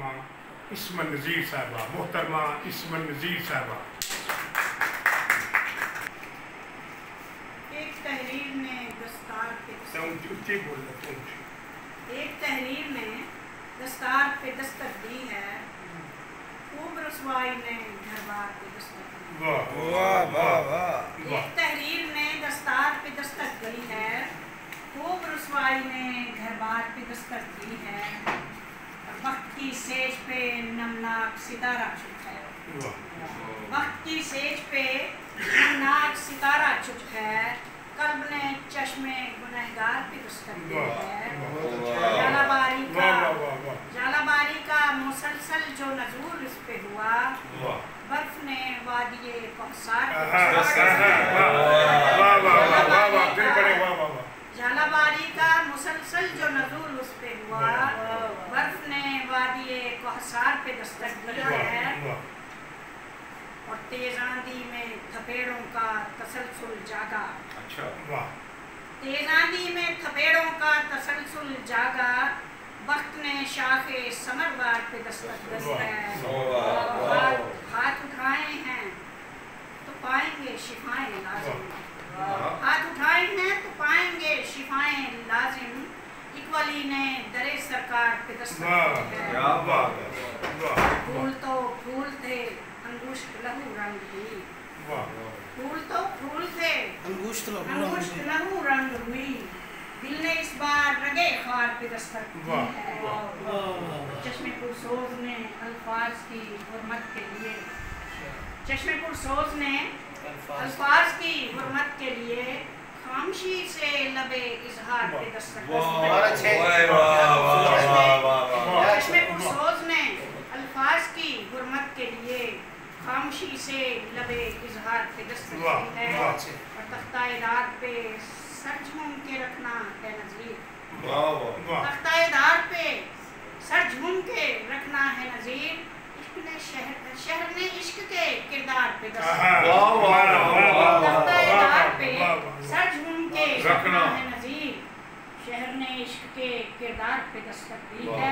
محترمہ اسم نذیر صاحبہ، محترمہ اسم نذیر صاحبہ۔ ایک تحریر نے دستار پہ دستک دی ہے، خوب رسوائی نے گھر بار پہ دستک دی ہے۔ ایک تحریر نے دستار پہ دستک دی ہے، خوب رسوائی نے گھر بار پہ دستک دی ہے، اور وقت کی سیج پہ نمناک ستارہ چھپ ہے، وقت کی سیج پہ نمناک ستارہ چھپ ہے، قلب نے چشمے گنہگار پہ دستک دی ہے، جالا باری کا مسلسل جو نزول اس پہ ہوا، برف نے وادی کوثر پہ جالا باری کا مسلسل جو نزول اس پہ ہوا، برف نے وادی کوثر پہ دستک دی ہے، اور تیز آندھی میں تھپیڑوں کا تسلسل جاگا، تیز آندھی میں تھپیڑوں کا تسلسل جاگا، وقت نے شاخ ثمروار پہ دستک دی ہے، ہاتھ اٹھائے ہیں تو پائیں گے شفائیں لازم، ہاتھ اٹھائے ہیں تو پائیں گے شفائیں لازم، ایک ولی نے در سرکار پہ دستک دی ہے، پھول تو پھول تھے انگشت لہو رنگ ہوئی، پھول تو پھول تھے انگشت لہو رنگ ہوئی، دل نے اس بار رگے خار پہ دستک دی ہے، چشمے پرسوز نے الفاظ کی حرمت کے لیے، چشمے پرسوز نے الفاظ کی حرمت کے لیے، خاموشی سے لبے اظہار پہ دستک دی ہے، چشمے پرسوز نے الفاظ کی حرمت کے لیے، خاموشی سے لبے اظہار پہ دستک دی ہے، اور تختہ دار پہ سر جھوم کے رکھنا ہے نظیر، تختہ دار پہ سر جھوم کے رکھنا ہے نظیر، شہر نے عشق کے کردار پہ دستک دی ہے، تختہ دار پہ سر جھوم کے رکھنا ہے نظیر، شہر نے عشق کے کردار پہ دستک دی ہے،